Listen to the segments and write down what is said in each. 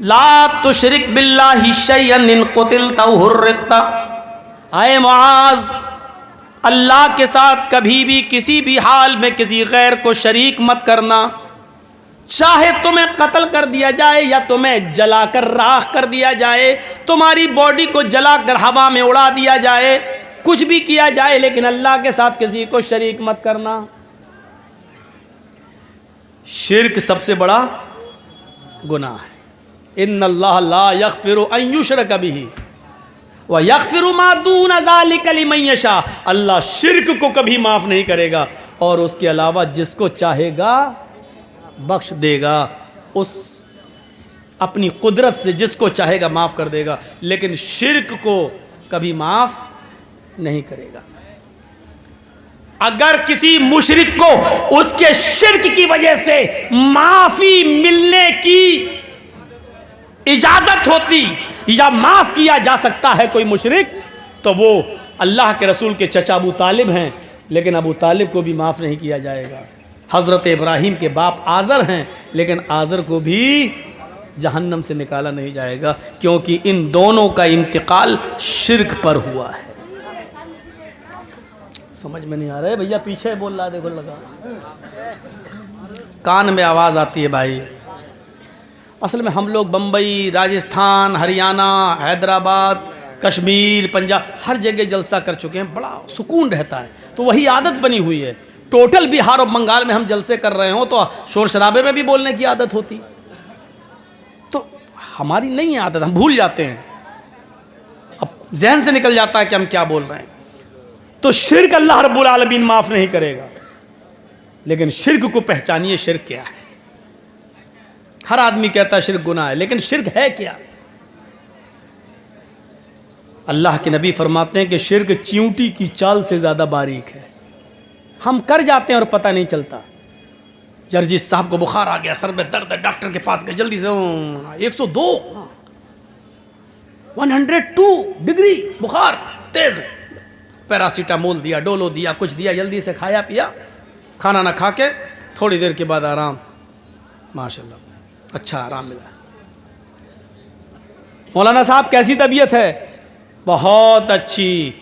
ला तुशरिक बिल्लाहि शैअन इन कुतिलता औ हुर्रिकता। आए मुआज, अल्लाह के साथ कभी भी किसी भी हाल में किसी गैर को शरीक मत करना। चाहे तुम्हें कत्ल कर दिया जाए या तुम्हें जलाकर राख कर दिया जाए, तुम्हारी बॉडी को जलाकर हवा में उड़ा दिया जाए, कुछ भी किया जाए, लेकिन अल्लाह के साथ किसी को शरीक मत करना। शिर्क सबसे बड़ा गुनाह है। इन्नल्लाह ला यग़फ़िरु अन युशरक बिही व यग़फ़िरु मा दून ज़ालिका लिमन यशा। अल्लाह शिर्क को कभी माफ़ नहीं करेगा और उसके अलावा जिसको चाहेगा बख्श देगा। उस अपनी कुदरत से जिसको चाहेगा माफ़ कर देगा, लेकिन शिर्क को कभी माफ़ नहीं करेगा। अगर किसी मुशरिक को उसके शिर्क की वजह से माफ़ी मिलने की इजाज़त होती या माफ़ किया जा सकता है कोई मुशरिक, तो वो अल्लाह के रसूल के चचा अबू तालिब हैं, लेकिन अबू तालिब को भी माफ़ नहीं किया जाएगा। हज़रत इब्राहीम के बाप आज़र हैं, लेकिन आज़र को भी जहन्नम से निकाला नहीं जाएगा, क्योंकि इन दोनों का इंतकाल शिर्क पर हुआ है। समझ में नहीं आ रहा है भैया, पीछे बोल रहा है, देखो लगा कान में आवाज़ आती है भाई। असल में हम लोग बम्बई, राजस्थान, हरियाणा, हैदराबाद, कश्मीर, पंजाब, हर जगह जलसा कर चुके हैं, बड़ा सुकून रहता है, तो वही आदत बनी हुई है। टोटल बिहार और बंगाल में हम जलसे कर रहे हो तो शोर शराबे में भी बोलने की आदत होती, तो हमारी नहीं है आदत, हम भूल जाते हैं, अब जहन से निकल जाता है कि हम क्या बोल रहे हैं। तो शिर्क अल्लाह रब्बुल आलमीन माफ़ नहीं करेगा, लेकिन शिर्क को पहचानिए, शिर्क क्या है। हर आदमी कहता है शिर्क गुनाह है, लेकिन शिर्क है क्या? अल्लाह के नबी फरमाते हैं कि शिर्क चींटी की चाल से ज़्यादा बारीक है। हम कर जाते हैं और पता नहीं चलता। जर्जिस साहब को बुखार आ गया, सर में दर्द है, डॉक्टर के पास गए, जल्दी से 102 102 डिग्री बुखार तेज, पैरासीटामोल दिया, डोलो दिया, कुछ दिया, जल्दी से खाया पिया, खाना ना खा के थोड़ी देर के बाद आराम, माशाल्लाह अच्छा आराम मिला। मौलाना साहब कैसी तबीयत है? बहुत अच्छी,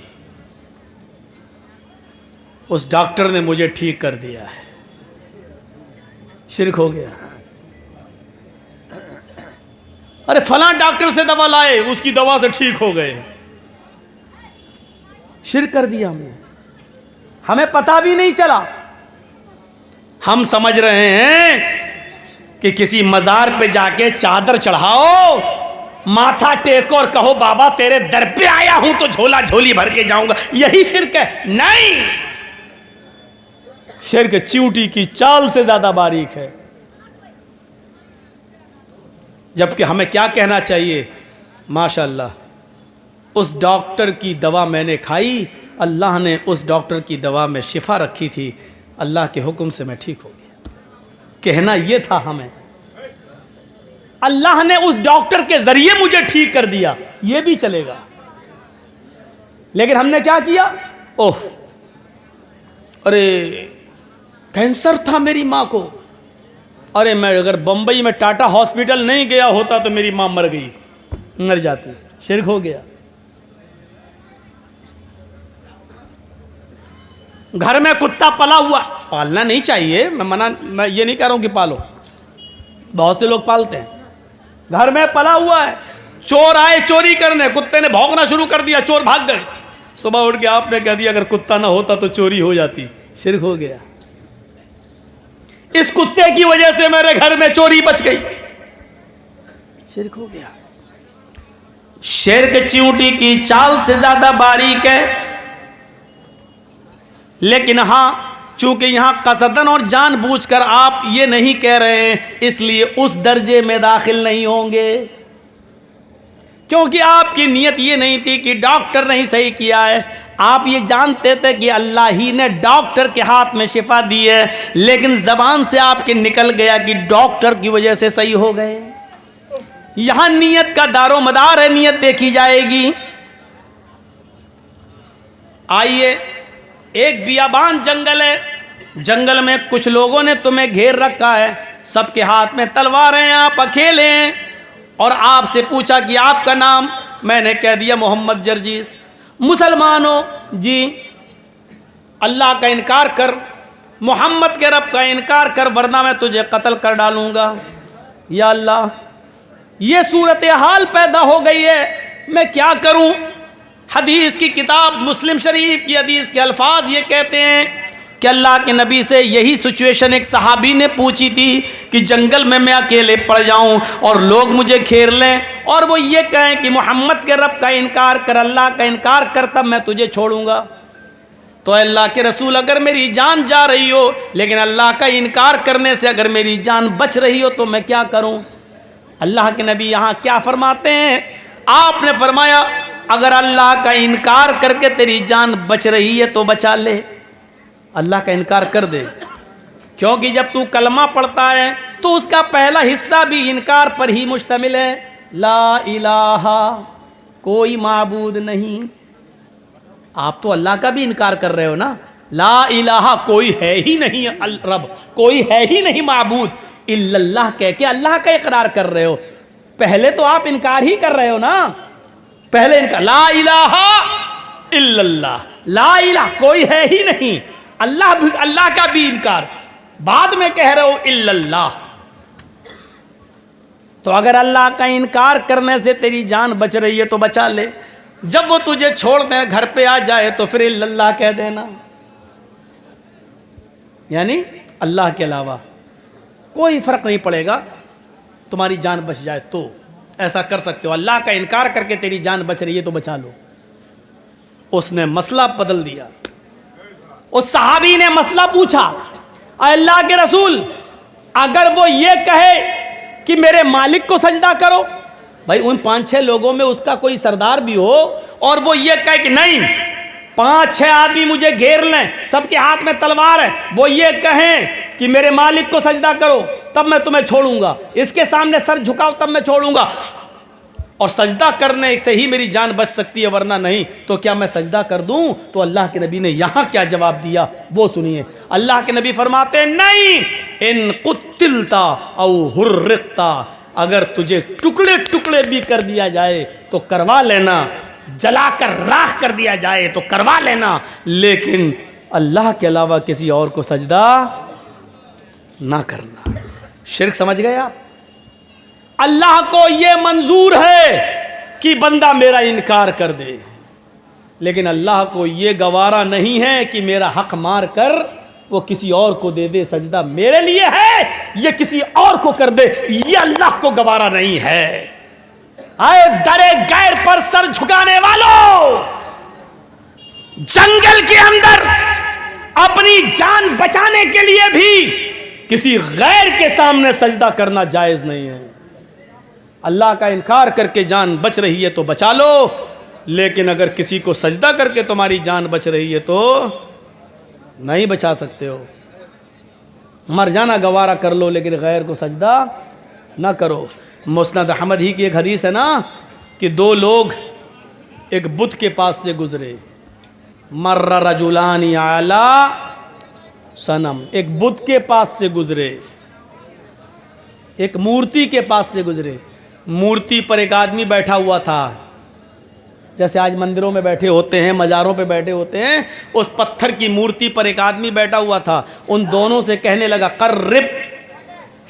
उस डॉक्टर ने मुझे ठीक कर दिया है। शिर्क हो गया। अरे फलां डॉक्टर से दवा लाए, उसकी दवा से ठीक हो गए। शिर्क कर दिया हमने, हमें पता भी नहीं चला। हम समझ रहे हैं कि किसी मजार पे जाके चादर चढ़ाओ, माथा टेको और कहो बाबा तेरे दर पे आया हूं तो झोला झोली भर के जाऊंगा, यही शिर्क है? नहीं, शिर्क चींटी की चाल से ज्यादा बारीक है। जबकि हमें क्या कहना चाहिए? माशाअल्लाह, उस डॉक्टर की दवा मैंने खाई, अल्लाह ने उस डॉक्टर की दवा में शिफा रखी थी, अल्लाह के हुक्म से मैं ठीक हो गया। कहना यह था हमें, अल्लाह ने उस डॉक्टर के जरिए मुझे ठीक कर दिया, यह भी चलेगा। लेकिन हमने क्या किया? ओह, अरे कैंसर था मेरी माँ को, अरे मैं अगर बंबई में टाटा हॉस्पिटल नहीं गया होता तो मेरी माँ मर गई, मर जाती। शिर्क हो गया। घर में कुत्ता पला हुआ, पालना नहीं चाहिए, मैं ये नहीं कह रहा हूं कि पालो, बहुत से लोग पालते हैं। घर में पला हुआ है, चोर आए चोरी करने, कुत्ते ने भौंकना शुरू कर दिया, चोर भाग गए। सुबह उठ के आपने कह दिया अगर कुत्ता ना होता तो चोरी हो जाती। शिर्क हो गया। इस कुत्ते की वजह से मेरे घर में चोरी बच गई। शिर्क हो गया। शिर्क चींटी की चाल से ज्यादा बारीक है, लेकिन हां, चूंकि यहां कसदन और जानबूझकर आप ये नहीं कह रहे हैं, इसलिए उस दर्जे में दाखिल नहीं होंगे, क्योंकि आपकी नीयत ये नहीं थी कि डॉक्टर नहीं सही किया है। आप ये जानते थे कि अल्लाह ही ने डॉक्टर के हाथ में शिफा दी है, लेकिन जबान से आपके निकल गया कि डॉक्टर की वजह से सही हो गए। यहां नीयत का दारो मदार है, नीयत देखी जाएगी। आइए, एक बियाबान जंगल है, जंगल में कुछ लोगों ने तुम्हें घेर रखा है, सबके हाथ में तलवारें हैं, आप अकेले हैं और आपसे पूछा कि आपका नाम, मैंने कह दिया मोहम्मद जर्जीस। मुसलमानों जी, अल्लाह का इनकार कर, मोहम्मद के रब का इनकार कर, वरना मैं तुझे कत्ल कर डालूंगा। या अल्लाह, ये सूरत हाल पैदा हो गई है, मैं क्या करूं। हदीस की किताब मुस्लिम शरीफ की हदीस के अल्फाज ये कहते हैं कि अल्लाह के नबी से यही सिचुएशन एक सहाबी ने पूछी थी कि जंगल में मैं अकेले पड़ जाऊं और लोग मुझे घेर लें और वो ये कहें कि मोहम्मद के रब का इनकार कर, अल्लाह का इनकार कर, तब मैं तुझे छोड़ूंगा। तो अल्लाह के रसूल, अगर मेरी जान जा रही हो लेकिन अल्लाह का इनकार करने से अगर मेरी जान बच रही हो तो मैं क्या करूं। अल्लाह के नबी यहाँ क्या फरमाते हैं, आपने फरमाया अगर अल्लाह का इनकार करके तेरी जान बच रही है तो बचा ले, अल्लाह का इनकार कर दे। क्योंकि जब तू कलमा पढ़ता है तो उसका पहला हिस्सा भी इनकार पर ही मुश्तमिल है। ला इलाहा, कोई माबूद नहीं। आप तो अल्लाह का भी इनकार कर रहे हो ना। ला इलाहा, कोई है ही नहीं रब, कोई है ही नहीं माबूद, इल्लल्लाह कह के अल्लाह का इकरार कर रहे हो। पहले तो आप इनकार ही कर रहे हो ना, पहले इनकार, ला इलाहा इल्लल्लाह, ला इलाहा, कोई है ही नहीं, अल्लाह का भी इनकार, बाद में कह रहे हो इल्लल्लाह। तो अगर अल्लाह का इनकार करने से तेरी जान बच रही है तो बचा ले, जब वो तुझे छोड़ दे, घर पे आ जाए तो फिर इल्लल्लाह कह देना, यानी अल्लाह के अलावा कोई फर्क नहीं पड़ेगा, तुम्हारी जान बच जाए तो ऐसा कर सकते हो। अल्लाह का इनकार करके तेरी जान बच रही है तो बचा लो। उसने मसला बदल दिया। उस सहाबी ने मसला पूछा, अल्लाह के रसूल, अगर वो ये कहे कि मेरे मालिक को सजदा करो, भाई उन 5-6 लोगों में उसका कोई सरदार भी हो और वो ये कहे कि नहीं, 5-6 आदमी मुझे घेर लें, सबके हाथ में तलवार है, वो ये कहें कि मेरे मालिक को सजदा करो तब मैं तुम्हें छोड़ूंगा, इसके सामने सर झुकाओ तब मैं छोड़ूंगा, और सजदा करने से ही मेरी जान बच सकती है वरना नहीं, तो क्या मैं सजदा कर दूं। तो अल्लाह के नबी ने यहां क्या जवाब दिया वो सुनिए। अल्लाह के नबी फरमाते हैं, नहीं, इन कुत्तिलता औ हुर्रिकता, अगर तुझे टुकड़े टुकड़े भी कर दिया जाए तो करवा लेना, जलाकर राख कर दिया जाए तो करवा लेना, लेकिन अल्लाह के अलावा किसी और को सजदा ना करना। शिर्क समझ गए आप। अल्लाह को यह मंजूर है कि बंदा मेरा इनकार कर दे, लेकिन अल्लाह को यह गवारा नहीं है कि मेरा हक मार कर वो किसी और को दे दे, सजदा मेरे लिए है ये किसी और को कर दे, ये अल्लाह को गवारा नहीं है। आए दरे गैर पर सर झुकाने वालों, जंगल के अंदर अपनी जान बचाने के लिए भी किसी गैर के सामने सजदा करना जायज नहीं है। अल्लाह का इनकार करके जान बच रही है तो बचा लो, लेकिन अगर किसी को सजदा करके तुम्हारी जान बच रही है तो नहीं बचा सकते हो। मर जाना गवारा कर लो, लेकिन गैर को सजदा ना करो। मुस्नद अहमद ही की एक हदीस है ना कि 2 लोग एक बुत के पास से गुजरे, मर्रा रजुलानी आला सनम, एक बुत के पास से गुजरे, एक मूर्ति के पास से गुजरे। मूर्ति पर एक आदमी बैठा हुआ था, जैसे आज मंदिरों में बैठे होते हैं, मज़ारों पे बैठे होते हैं, उस पत्थर की मूर्ति पर एक आदमी बैठा हुआ था। उन दोनों से कहने लगा, कर्रिब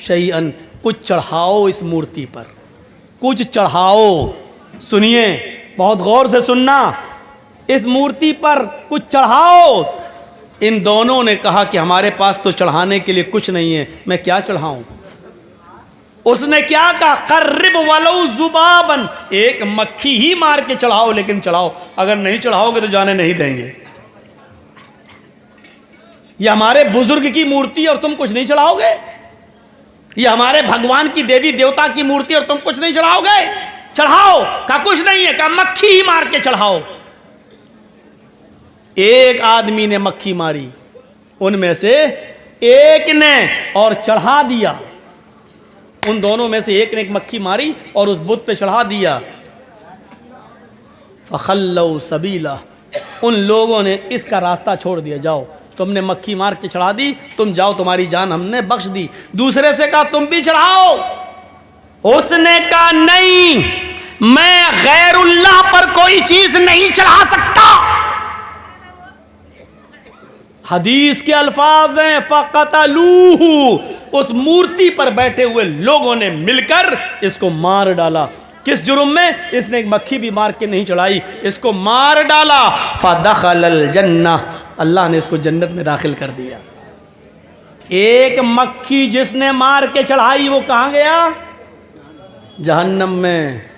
शैअन, कुछ चढ़ाओ इस मूर्ति पर, कुछ चढ़ाओ। सुनिए, बहुत गौर से सुनना, इस मूर्ति पर कुछ चढ़ाओ। इन दोनों ने कहा कि हमारे पास तो चढ़ाने के लिए कुछ नहीं है, मैं क्या चढ़ाऊं। उसने क्या कहा, कर्रिब वलौ जुबाबन, एक मक्खी ही मार के चढ़ाओ, लेकिन चढ़ाओ, अगर नहीं चढ़ाओगे तो जाने नहीं देंगे। ये हमारे बुजुर्ग की मूर्ति और तुम कुछ नहीं चढ़ाओगे, ये हमारे भगवान की देवी देवता की मूर्ति और तुम कुछ नहीं चढ़ाओगे। चढ़ाओ, का कुछ नहीं है, का मक्खी ही मार के चढ़ाओ। एक आदमी ने मक्खी मारी, उनमें से एक ने, और चढ़ा दिया। उन दोनों में से एक ने एक मक्खी मारी और उस बुत पे चढ़ा दिया। फखल्लौ सबीला, उन लोगों ने इसका रास्ता छोड़ दिया, जाओ तुमने मक्खी मार के चढ़ा दी, तुम जाओ, तुम्हारी जान हमने बख्श दी। दूसरे से कहा तुम भी चढ़ाओ, उसने कहा नहीं, मैं गैरुल्लाह पर कोई चीज नहीं चढ़ा सकता। हदीस के अल्फाज हैं फ़क़तलूहु, उस मूर्ति पर बैठे हुए लोगों ने मिलकर इसको मार डाला। किस जुर्म में? इसने एक मक्खी भी मार के नहीं चढ़ाई, इसको मार डाला। फ़दख़लल जन्नह, अल्लाह ने इसको जन्नत में दाखिल कर दिया। एक मक्खी जिसने मार के चढ़ाई वो कहाँ गया? जहन्नम में।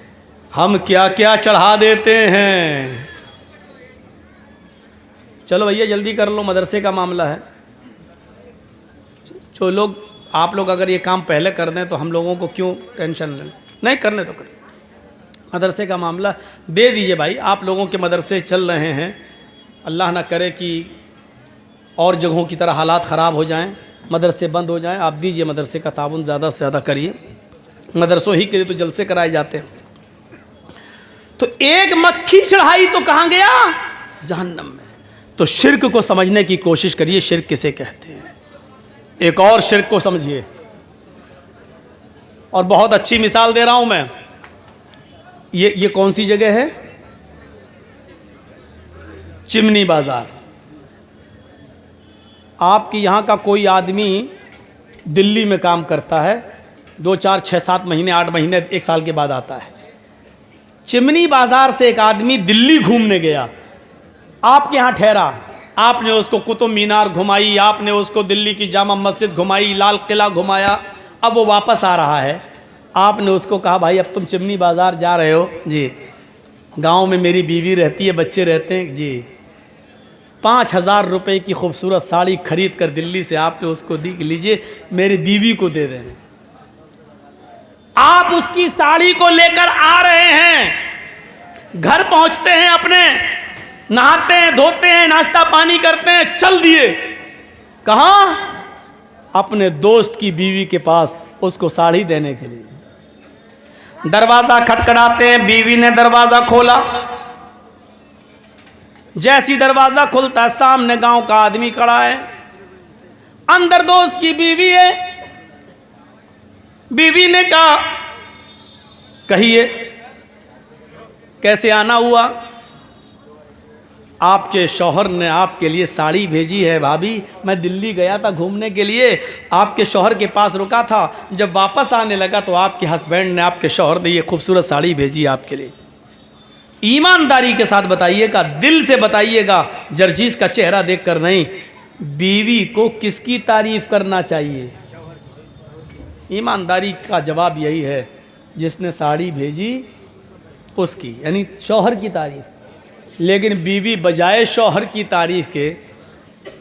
हम क्या क्या चढ़ा देते हैं। चलो भैया जल्दी कर लो, मदरसे का मामला है। जो लोग, आप लोग अगर ये काम पहले कर दें तो हम लोगों को क्यों टेंशन लें? नहीं करने तो करें। मदरसे का मामला दे दीजिए भाई, आप लोगों के मदरसे चल रहे हैं, अल्लाह ना करे कि और जगहों की तरह हालात ख़राब हो जाएं, मदरसे बंद हो जाएं। आप दीजिए मदरसे का ताउन ज़्यादा से ज़्यादा करिए, मदरसों ही के लिए तो जलसे कराए जाते हैं। तो एक मक्खी चढ़ाई तो कहाँ गया? जहन्नम में। तो शिर्क को समझने की कोशिश करिए, शिर्क किसे कहते हैं। एक और शिर्क को समझिए, और बहुत अच्छी मिसाल दे रहा हूं मैं। ये कौन सी जगह है? चिमनी बाजार। आपके यहाँ का कोई आदमी दिल्ली में काम करता है, 2, 4, 6, 7 महीने, 8 महीने, 1 साल के बाद आता है। चिमनी बाजार से एक आदमी दिल्ली घूमने गया, आपके यहाँ ठहरा, आपने उसको कुतुब मीनार घुमाई, आपने उसको दिल्ली की जामा मस्जिद घुमाई, लाल किला घुमाया। अब वो वापस आ रहा है, आपने उसको कहा भाई अब तुम चिमनी बाजार जा रहे हो? जी। गांव में मेरी बीवी रहती है, बच्चे रहते हैं। जी। 5,000 रुपये की खूबसूरत साड़ी खरीद कर दिल्ली से आपने उसको दी कि लीजिए मेरी बीवी को दे देना। आप उसकी साड़ी को लेकर आ रहे हैं, घर पहुंचते हैं, अपने नहाते हैं, धोते हैं, नाश्ता पानी करते हैं, चल दिए कहां? अपने दोस्त की बीवी के पास उसको साड़ी देने के लिए। दरवाजा खटखटाते हैं, बीवी ने दरवाजा खोला। जैसी दरवाजा खुलता है, सामने गांव का आदमी खड़ा है, अंदर दोस्त की बीवी है। बीवी ने कहा कहिए कैसे आना हुआ? आपके शौहर ने आपके लिए साड़ी भेजी है भाभी, मैं दिल्ली गया था घूमने के लिए, आपके शौहर के पास रुका था, जब वापस आने लगा तो आपके हस्बैंड ने, आपके शौहर ने ये खूबसूरत साड़ी भेजी आपके लिए। ईमानदारी के साथ बताइएगा, दिल से बताइएगा, जर्जीस का चेहरा देखकर नहीं। बीवी को किसकी तारीफ करना चाहिए? ईमानदारी का जवाब यही है, जिसने साड़ी भेजी उसकी, यानी शौहर की तारीफ। लेकिन बीवी बजाय शौहर की तारीफ के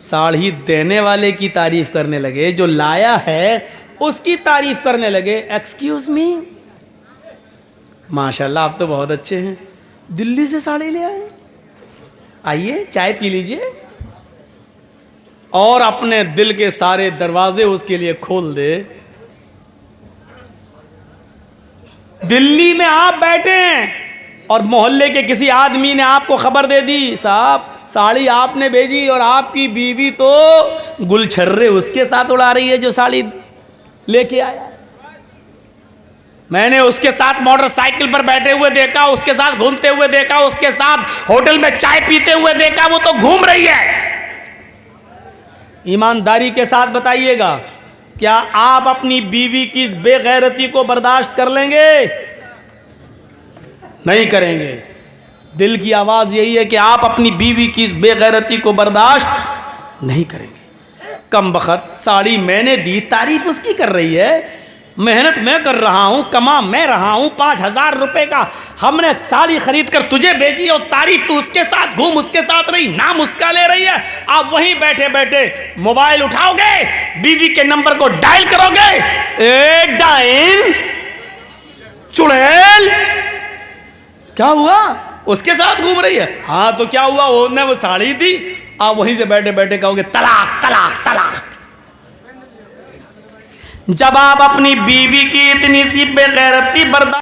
साड़ी देने वाले की तारीफ करने लगे, जो लाया है उसकी तारीफ करने लगे। एक्सक्यूज मी, माशाल्लाह आप तो बहुत अच्छे हैं, दिल्ली से साड़ी ले आए, आइए चाय पी लीजिए, और अपने दिल के सारे दरवाजे उसके लिए खोल दे। दिल्ली में आप बैठे हैं और मोहल्ले के किसी आदमी ने आपको खबर दे दी, साहब साड़ी आपने भेजी, और आपकी बीवी तो गुलछर्रे उसके साथ उड़ा रही है जो साड़ी लेके आया। मैंने उसके साथ मोटरसाइकिल पर बैठे हुए देखा, उसके साथ घूमते हुए देखा, उसके साथ होटल में चाय पीते हुए देखा, वो तो घूम रही है। ईमानदारी के साथ बताइएगा, क्या आप अपनी बीवी की इस बेगैरती को बर्दाश्त कर लेंगे? नहीं करेंगे। दिल की आवाज़ यही है कि आप अपनी बीवी की इस बेगैरती को बर्दाश्त नहीं करेंगे। कम बखत साड़ी मैंने दी, तारीफ उसकी कर रही है, मेहनत मैं कर रहा हूँ, कमा मैं रहा हूँ, 5,000 रुपये का हमने साड़ी खरीद कर तुझे भेजी, और तारीफ तू उसके साथ घूम उसके साथ रही, नाम उसका ले रही है। आप वहीं बैठे बैठे मोबाइल उठाओगे, बीवी के नंबर को डायल करोगे, ए डाइन चुड़ैल, क्या हुआ? उसके साथ घूम रही है। हाँ तो क्या हुआ? उसने वो साड़ी दी, आप वहीं से बैठे बैठे कहोगे तलाक तलाक तलाक। जब आप अपनी बीवी की इतनी सी बेगैरती बर्दाश्त